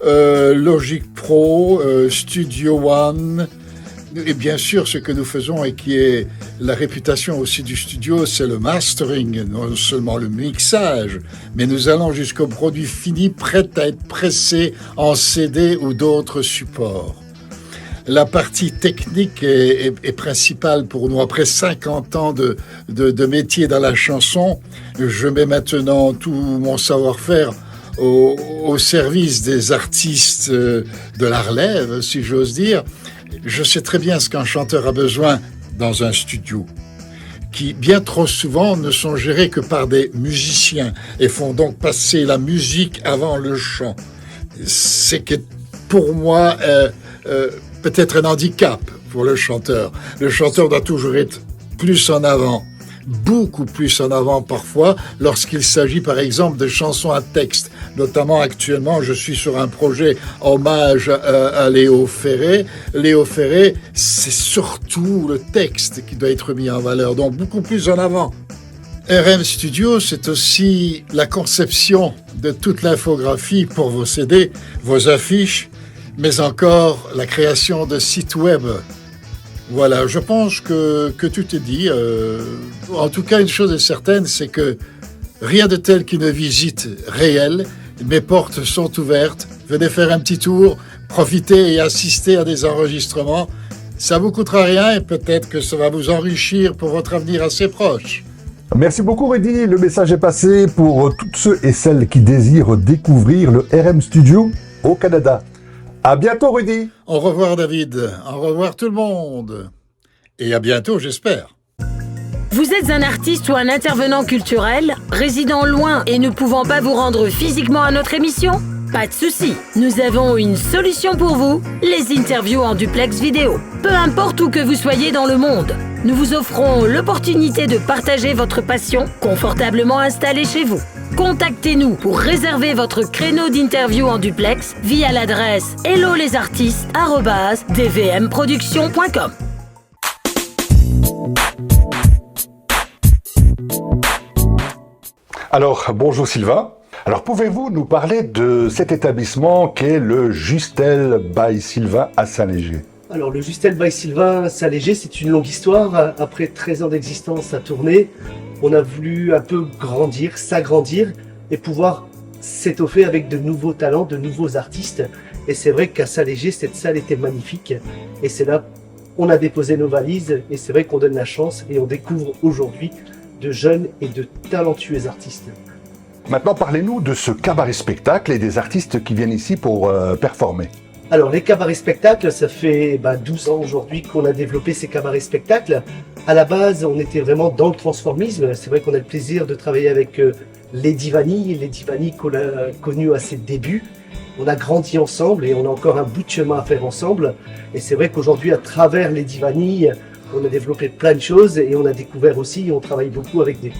Logic Pro, Studio One. Et bien sûr, ce que nous faisons et qui est la réputation aussi du studio, c'est le mastering, non seulement le mixage, mais nous allons jusqu'au produit fini prêt à être pressé en CD ou d'autres supports. La partie technique est principale pour nous. Après 50 ans de métier dans la chanson, je mets maintenant tout mon savoir-faire au service des artistes de la relève, si j'ose dire. Je sais très bien ce qu'un chanteur a besoin dans un studio, qui bien trop souvent ne sont gérés que par des musiciens et font donc passer la musique avant le chant. C'est que pour moi peut-être un handicap pour le chanteur. Le chanteur doit toujours être plus en avant, beaucoup plus en avant parfois, lorsqu'il s'agit par exemple de chansons à texte. Notamment actuellement, je suis sur un projet hommage à Léo Ferré. Léo Ferré, c'est surtout le texte qui doit être mis en valeur, donc beaucoup plus en avant. RM Studio, c'est aussi la conception de toute l'infographie pour vos CD, vos affiches, mais encore la création de sites web. Voilà, je pense que tout est dit. En tout cas, une chose est certaine, c'est que rien de tel qu'une visite réelle. Mes portes sont ouvertes. Venez faire un petit tour, profiter et assister à des enregistrements. Ça vous coûtera rien et peut-être que ça va vous enrichir pour votre avenir assez proche. Merci beaucoup Rudy, le message est passé pour tous ceux et celles qui désirent découvrir le RM Studio au Canada. À bientôt Rudy. Au revoir David, au revoir tout le monde. Et à bientôt j'espère. Vous êtes un artiste ou un intervenant culturel, résidant loin et ne pouvant pas vous rendre physiquement à notre émission? Pas de souci, nous avons une solution pour vous, les interviews en duplex vidéo. Peu importe où que vous soyez dans le monde, nous vous offrons l'opportunité de partager votre passion confortablement installé chez vous. Contactez-nous pour réserver votre créneau d'interview en duplex via l'adresse hellolesartistes@dvmproduction.com. Alors, bonjour Sylvain. Alors, pouvez-vous nous parler de cet établissement qu'est le Justel by Sylvain à Saint-Léger? Alors, le Justel by Sylvain à Saint-Léger, c'est une longue histoire. Après 13 ans d'existence à tourner, on a voulu un peu grandir, s'agrandir et pouvoir s'étoffer avec de nouveaux talents, de nouveaux artistes. Et c'est vrai qu'à Saint-Léger, cette salle était magnifique. Et c'est là qu'on a déposé nos valises. Et c'est vrai qu'on donne la chance et on découvre aujourd'hui de jeunes et de talentueux artistes. Maintenant, parlez-nous de ce cabaret-spectacle et des artistes qui viennent ici pour performer. Alors, les cabarets-spectacles, ça fait 12 ans aujourd'hui qu'on a développé ces cabarets-spectacles. À la base, on était vraiment dans le transformisme. C'est vrai qu'on a le plaisir de travailler avec Lady Vanille qu'on a connu à ses débuts. On a grandi ensemble et on a encore un bout de chemin à faire ensemble. Et c'est vrai qu'aujourd'hui, à travers Lady Vanille, on a développé plein de choses et on a découvert aussi, on travaille beaucoup avec des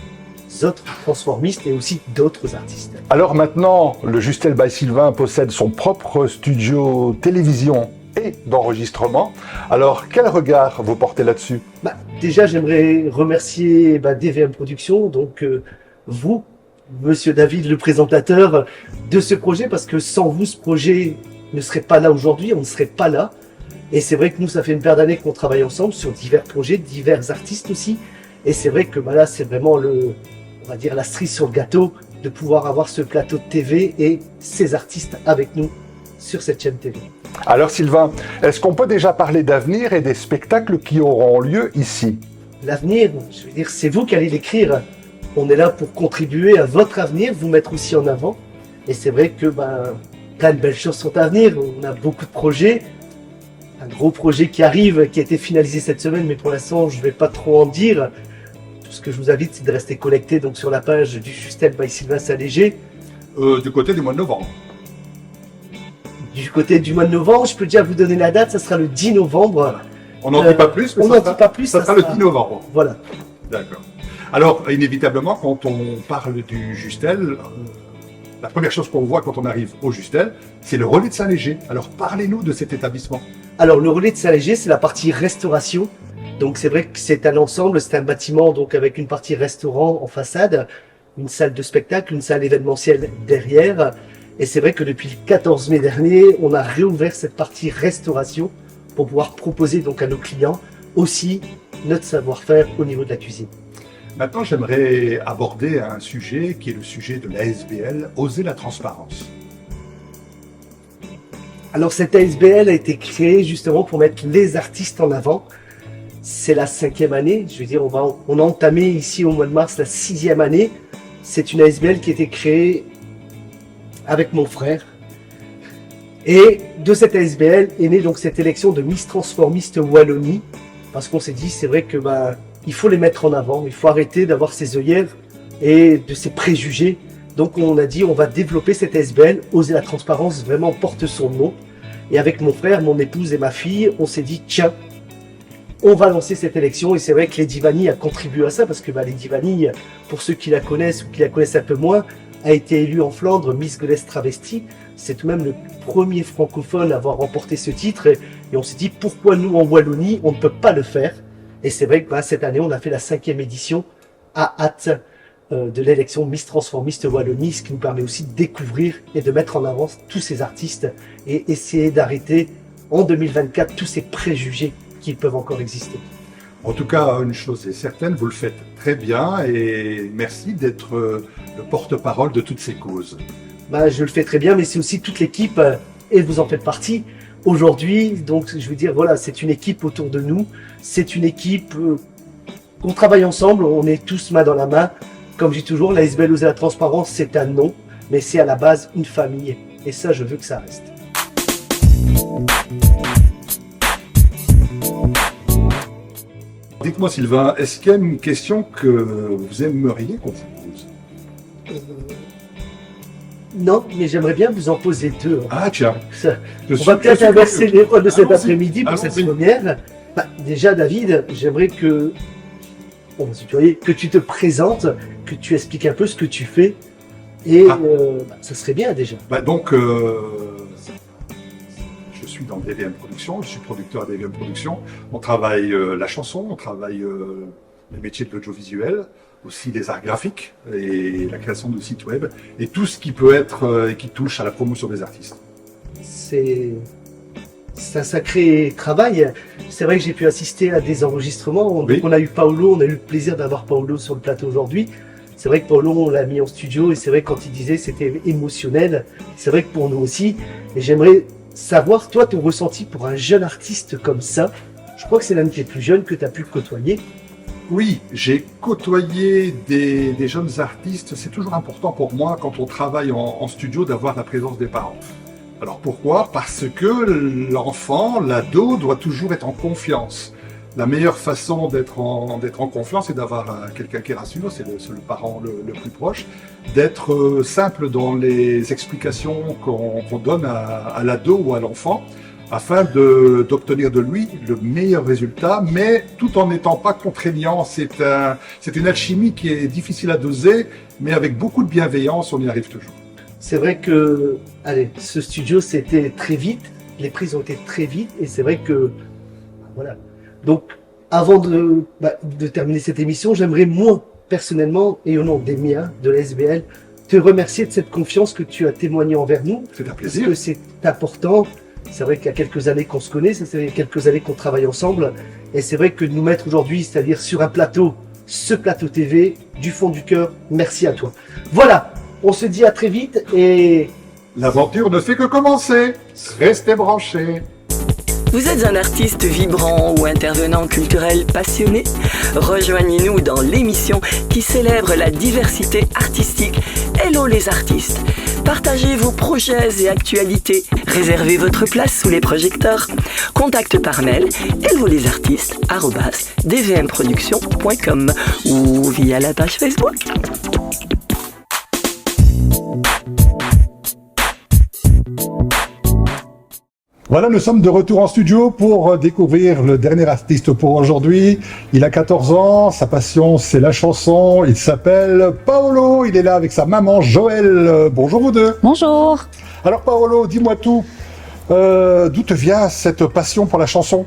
autres transformistes et aussi d'autres artistes. Alors maintenant, le Justel by Sylvain possède son propre studio télévision et d'enregistrement. Alors, quel regard vous portez là-dessus? Déjà, j'aimerais remercier DVM Productions, donc vous, Monsieur David, le présentateur de ce projet, parce que sans vous, ce projet ne serait pas là aujourd'hui, on ne serait pas là. Et c'est vrai que nous, ça fait une paire d'années qu'on travaille ensemble sur divers projets, divers artistes aussi. Et c'est vrai que là, c'est vraiment on va dire la cerise sur le gâteau de pouvoir avoir ce plateau de TV et ces artistes avec nous sur cette chaîne TV. Alors Sylvain, est-ce qu'on peut déjà parler d'avenir et des spectacles qui auront lieu ici? L'avenir, je veux dire, c'est vous qui allez l'écrire. On est là pour contribuer à votre avenir, vous mettre aussi en avant. Et c'est vrai que plein de belles choses sont à venir. On a beaucoup de projets. Un gros projet qui arrive, qui a été finalisé cette semaine, mais pour l'instant, je ne vais pas trop en dire. Tout ce que je vous invite, c'est de rester connecté donc, sur la page du Justel by Sylvain Saint-Léger. Du côté du mois de novembre. Du côté du mois de novembre, je peux déjà vous donner la date, ça sera le 10 novembre. On n'en dit pas plus, mais ça sera le 10 novembre. Voilà. D'accord. Alors, inévitablement, quand on parle du Justel, la première chose qu'on voit quand on arrive au Justel, c'est le relais de Saint-Léger. Alors, parlez-nous de cet établissement. Alors, le relais de Saint-Léger, c'est la partie restauration. Donc, c'est vrai que c'est un ensemble, c'est un bâtiment donc avec une partie restaurant en façade, une salle de spectacle, une salle événementielle derrière. Et c'est vrai que depuis le 14 mai dernier, on a réouvert cette partie restauration pour pouvoir proposer donc à nos clients aussi notre savoir-faire au niveau de la cuisine. Maintenant, j'aimerais aborder un sujet qui est le sujet de l'ASBL, Oser la transparence. Alors cette ASBL a été créée justement pour mettre les artistes en avant. C'est la 5e année, je veux dire, on a entamé ici au mois de mars la 6e année. C'est une ASBL qui a été créée avec mon frère. Et de cette ASBL est née donc cette élection de Miss Transformiste Wallonie, parce qu'on s'est dit, c'est vrai que il faut les mettre en avant, il faut arrêter d'avoir ces œillères et de ces préjugés. Donc on a dit, on va développer cette ASBL, Oser la transparence vraiment porte son nom. Et avec mon frère, mon épouse et ma fille, on s'est dit, tiens, on va lancer cette élection. Et c'est vrai que Lady Vanille a contribué à ça, parce que Lady Vanille, pour ceux qui la connaissent ou qui la connaissent un peu moins, a été élue en Flandre Miss Goddess Travestie. C'est tout de même le premier francophone à avoir remporté ce titre. Et on s'est dit, pourquoi nous, en Wallonie, on ne peut pas le faire? Et c'est vrai que cette année, on a fait la 5e édition à hâte de l'élection Miss Transformiste Wallonie, ce qui nous permet aussi de découvrir et de mettre en avant tous ces artistes et essayer d'arrêter en 2024 tous ces préjugés qui peuvent encore exister. En tout cas, une chose est certaine, vous le faites très bien et merci d'être le porte-parole de toutes ces causes. Je le fais très bien, mais c'est aussi toute l'équipe et vous en faites partie. Aujourd'hui, donc je veux dire, voilà, c'est une équipe autour de nous, c'est une équipe qu'on travaille ensemble, on est tous main dans la main. Comme je dis toujours, la ASBL Oser la transparence, c'est un nom, mais c'est à la base une famille. Et ça, je veux que ça reste. Dites-moi Sylvain, est-ce qu'il y a une question que vous aimeriez qu'on vous pose? Non, mais j'aimerais bien vous en poser deux. Ah tiens. On va peut-être inverser les rôles de cet après-midi pour cette première. Déjà, David, j'aimerais que, que tu te présentes, que tu expliques un peu ce que tu fais. Et ça serait bien déjà. Je suis dans DVM Productions, je suis producteur à DVM Productions. On travaille la chanson, on travaille les métiers de l'audiovisuel, aussi les arts graphiques et la création de sites web et tout ce qui peut être et qui touche à la promotion des artistes. C'est un sacré travail. C'est vrai que j'ai pu assister à des enregistrements. Oui. On a eu Paolo, on a eu le plaisir d'avoir Paolo sur le plateau aujourd'hui. C'est vrai que Paolo, on l'a mis en studio et c'est vrai que quand il disait c'était émotionnel, c'est vrai que pour nous aussi. Et j'aimerais savoir, toi, ton ressenti pour un jeune artiste comme ça. Je crois que c'est l'un de tes plus jeunes que tu as pu côtoyer. Oui, j'ai côtoyé des jeunes artistes. C'est toujours important pour moi, quand on travaille en studio, d'avoir la présence des parents. Alors pourquoi? Parce que l'enfant, l'ado, doit toujours être en confiance. La meilleure façon d'être en confiance, c'est d'avoir quelqu'un qui rassure, c'est le parent le plus proche, d'être simple dans les explications qu'on donne à l'ado ou à l'enfant, afin d'obtenir de lui le meilleur résultat, mais tout en n'étant pas contraignant. C'est une alchimie qui est difficile à doser, mais avec beaucoup de bienveillance, on y arrive toujours. C'est vrai que, ce studio, c'était très vite, les prises ont été très vite, et c'est vrai que, voilà. Donc, avant de terminer cette émission, j'aimerais moi, personnellement, et au nom des miens, de la SBL, te remercier de cette confiance que tu as témoignée envers nous. C'est un plaisir. Parce que c'est important. C'est vrai qu'il y a quelques années qu'on se connaît, ça fait quelques années qu'on travaille ensemble, et c'est vrai que de nous mettre aujourd'hui, c'est-à-dire sur un plateau, ce plateau TV, du fond du cœur, merci à toi. Voilà, on se dit à très vite, et... L'aventure ne fait que commencer. Restez branchés. Vous êtes un artiste vibrant ou intervenant culturel passionné? Rejoignez-nous dans l'émission qui célèbre la diversité artistique. Hello les artistes! Partagez vos projets et actualités. Réservez votre place sous les projecteurs. Contact par mail hellolesartistes@dvmproduction.com ou via la page Facebook. Voilà, nous sommes de retour en studio pour découvrir le dernier artiste pour aujourd'hui. Il a 14 ans, sa passion c'est la chanson, il s'appelle Paolo, il est là avec sa maman Joël. Bonjour vous deux. Bonjour. Alors Paolo, dis-moi tout, d'où te vient cette passion pour la chanson?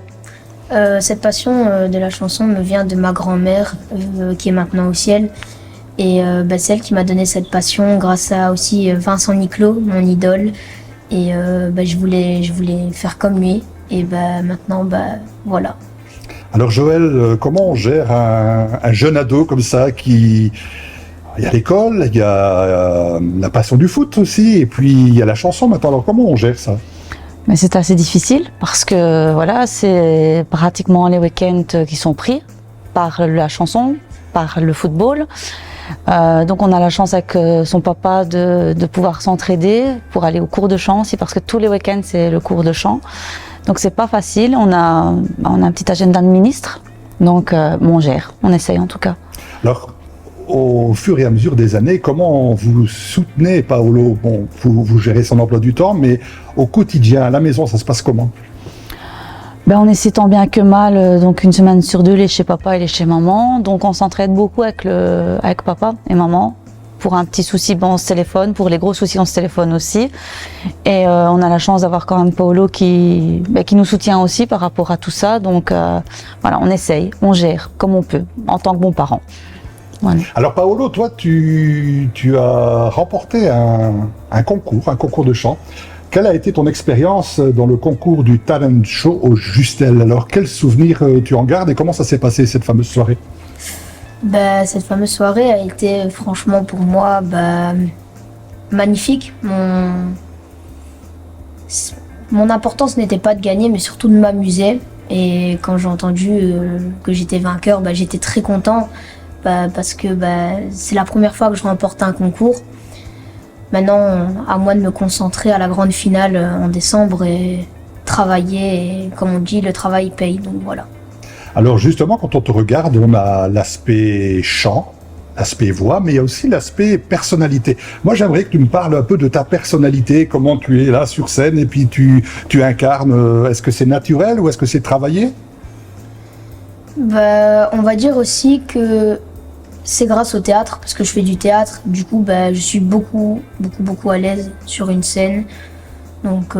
Cette passion de la chanson me vient de ma grand-mère qui est maintenant au ciel. Et c'est elle qui m'a donné cette passion grâce à aussi Vincent Niclot, mon idole. Et je voulais faire comme lui. Et maintenant, voilà. Alors Joël, comment on gère un jeune ado comme ça qui... Il y a l'école, il y a la passion du foot aussi, et puis il y a la chanson maintenant. Alors comment on gère ça? Mais c'est assez difficile parce que voilà, c'est pratiquement les week-ends qui sont pris par la chanson, par le football. Donc on a la chance avec son papa de pouvoir s'entraider pour aller au cours de chant aussi, parce que tous les week-ends c'est le cours de chant. Donc c'est pas facile, on a un petit agenda de ministre, donc on gère, on essaye en tout cas. Alors au fur et à mesure des années, comment vous soutenez Paolo? Bon, vous gérez son emploi du temps, mais au quotidien, à la maison, ça se passe comment? On essaie tant bien que mal, donc une semaine sur deux, il est chez papa, il est chez maman. Donc on s'entraide beaucoup avec papa et maman. Pour un petit souci, on se téléphone. Pour les gros soucis, on se téléphone aussi. Et on a la chance d'avoir quand même Paolo qui nous soutient aussi par rapport à tout ça. Donc voilà, on essaye, on gère comme on peut, en tant que bon parent. Voilà. Alors Paolo, toi, tu as remporté un concours de chant. Quelle a été ton expérience dans le concours du talent show au Justel? Alors, quel souvenir tu en gardes et comment ça s'est passé cette fameuse soirée? Cette fameuse soirée a été franchement pour moi magnifique. Mon importance n'était pas de gagner, mais surtout de m'amuser. Et quand j'ai entendu que j'étais vainqueur, j'étais très content parce que c'est la première fois que je remporte un concours. Maintenant, à moi de me concentrer à la grande finale en décembre et travailler. Et comme on dit, le travail paye, donc voilà. Alors justement, quand on te regarde, on a l'aspect chant, l'aspect voix, mais il y a aussi l'aspect personnalité. Moi, j'aimerais que tu me parles un peu de ta personnalité, comment tu es là sur scène et puis tu incarnes. Est-ce que c'est naturel ou est-ce que c'est travaillé? Bah, on va dire aussi que c'est grâce au théâtre, parce que je fais du théâtre. Du coup, bah, je suis beaucoup à l'aise sur une scène. Donc,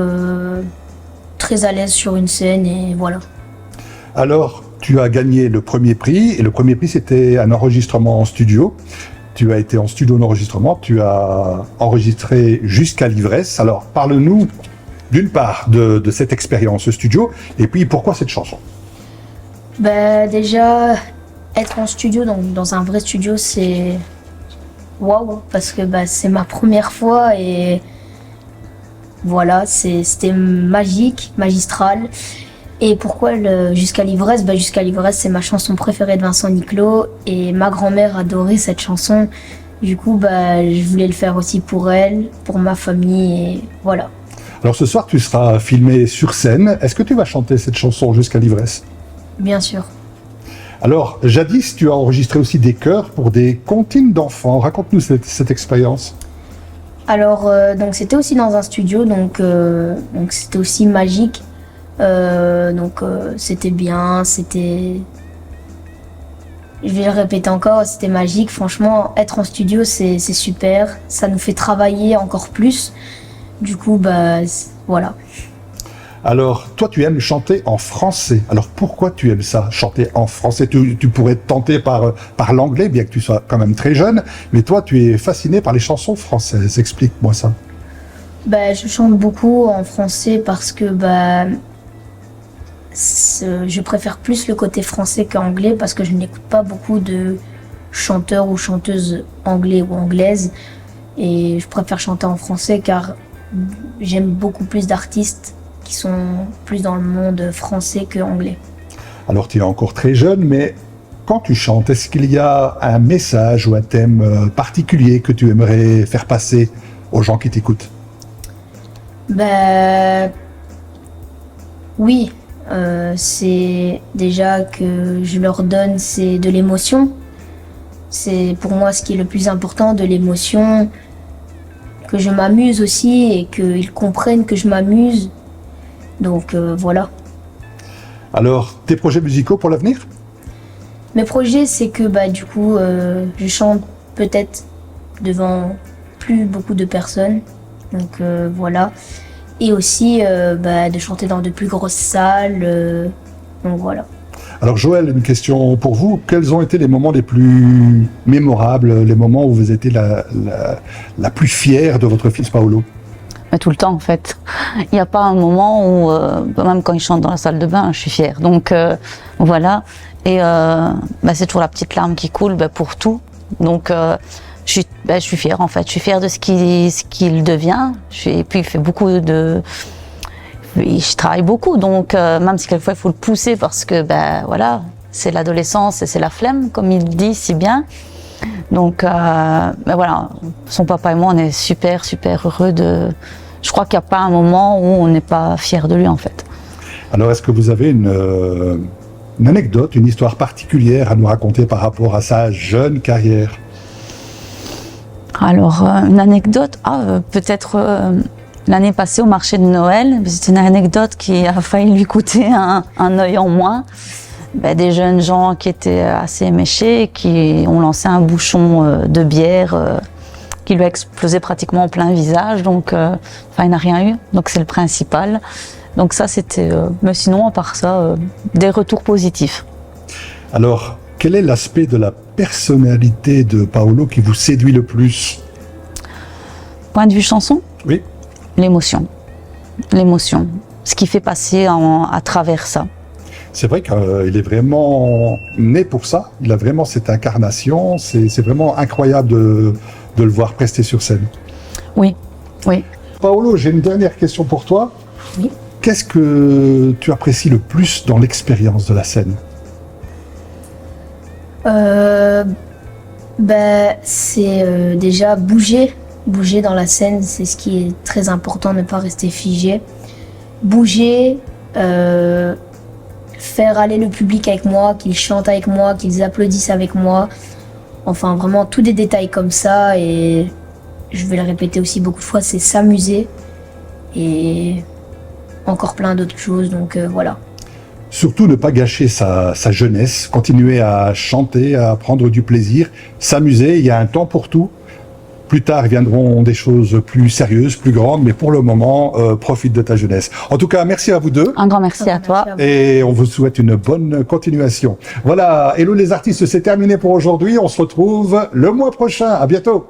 très à l'aise sur une scène et voilà. Alors, tu as gagné le premier prix, et le premier prix, c'était un enregistrement en studio. Tu as été en studio d'enregistrement, tu as enregistré Jusqu'à l'ivresse. Alors, parle-nous d'une part de cette expérience studio, et puis pourquoi cette chanson? Bah, déjà, être en studio, donc dans un vrai studio, c'est waouh, parce que bah, c'est ma première fois et voilà, c'était magique, magistral. Et pourquoi Jusqu'à l'ivresse? Bah, Jusqu'à l'ivresse, c'est ma chanson préférée de Vincent Niclot et ma grand-mère adorait cette chanson. Du coup, bah, je voulais le faire aussi pour elle, pour ma famille et voilà. Alors ce soir, tu seras filmé sur scène. Est-ce que tu vas chanter cette chanson Jusqu'à l'ivresse? Bien sûr. Alors, jadis, tu as enregistré aussi des chœurs pour des comptines d'enfants. Raconte-nous cette expérience. Alors, donc c'était aussi dans un studio, donc c'était aussi magique. C'était bien, c'était... Je vais le répéter encore, c'était magique. Franchement, être en studio, c'est super. Ça nous fait travailler encore plus. Du coup, bah, voilà. Alors, toi, tu aimes chanter en français. Alors, pourquoi tu aimes ça, chanter en français? Tu pourrais te tenter par l'anglais, bien que tu sois quand même très jeune, mais toi, tu es fasciné par les chansons françaises. Explique-moi ça. Bah, je chante beaucoup en français parce que bah, je préfère plus le côté français qu'anglais parce que je n'écoute pas beaucoup de chanteurs ou chanteuses anglais ou anglaises. Et je préfère chanter en français car j'aime beaucoup plus d'artistes qui sont plus dans le monde français que anglais. Alors tu es encore très jeune, mais quand tu chantes, est-ce qu'il y a un message ou un thème particulier que tu aimerais faire passer aux gens qui t'écoutent? Ben oui, c'est déjà que je leur donne, c'est de l'émotion. C'est pour moi ce qui est le plus important, de l'émotion, que je m'amuse aussi et qu'ils comprennent que je m'amuse. Donc voilà. Alors, tes projets musicaux pour l'avenir? Mes projets, c'est que bah, du coup, je chante peut-être devant plus beaucoup de personnes. Donc voilà. Et aussi bah, de chanter dans de plus grosses salles. Donc voilà. Alors Joël, une question pour vous. Quels ont été les moments les plus mémorables, les moments où vous étiez la plus fière de votre fils Paolo? Tout le temps en fait. Il n'y a pas un moment où, même quand il chante dans la salle de bain, je suis fière. Donc voilà. Et c'est toujours la petite larme qui coule pour tout. Donc je suis fière en fait. Je suis fière de ce qu'il devient. Et puis il fait beaucoup de... Je travaille beaucoup, donc même si quelquefois il faut le pousser parce que voilà, c'est l'adolescence et c'est la flemme, comme il dit si bien. Donc voilà, son papa et moi on est super heureux de... Je crois qu'il n'y a pas un moment où on n'est pas fier de lui en fait. Alors est-ce que vous avez une anecdote, une histoire particulière à nous raconter par rapport à sa jeune carrière? Alors une anecdote, peut-être l'année passée au marché de Noël, c'est une anecdote qui a failli lui coûter un œil en moins. Des jeunes gens qui étaient assez éméchés, qui ont lancé un bouchon de bière qui lui a explosé pratiquement en plein visage, donc il n'a rien eu, donc c'est le principal. Donc ça c'était, mais sinon à part ça, des retours positifs. Alors, quel est l'aspect de la personnalité de Paolo qui vous séduit le plus? Point de vue chanson? Oui. L'émotion. L'émotion. Ce qui fait passer à travers ça. C'est vrai qu'il est vraiment né pour ça. Il a vraiment cette incarnation. C'est vraiment incroyable de le voir prester sur scène. Oui, oui. Paolo, j'ai une dernière question pour toi. Oui. Qu'est-ce que tu apprécies le plus dans l'expérience de la scène? C'est déjà bouger dans la scène, c'est ce qui est très important, ne pas rester figé. Bouger, faire aller le public avec moi, qu'ils chantent avec moi, qu'ils applaudissent avec moi. Enfin, vraiment, tous des détails comme ça. Et je vais le répéter aussi beaucoup de fois, c'est s'amuser. Et encore plein d'autres choses, donc voilà. Surtout ne pas gâcher sa jeunesse, continuer à chanter, à prendre du plaisir, s'amuser, il y a un temps pour tout. Plus tard viendront des choses plus sérieuses, plus grandes, mais pour le moment, profite de ta jeunesse. En tout cas, merci à vous deux. Un grand merci à toi. Et on vous souhaite une bonne continuation. Voilà, Hello les artistes, c'est terminé pour aujourd'hui. On se retrouve le mois prochain. À bientôt.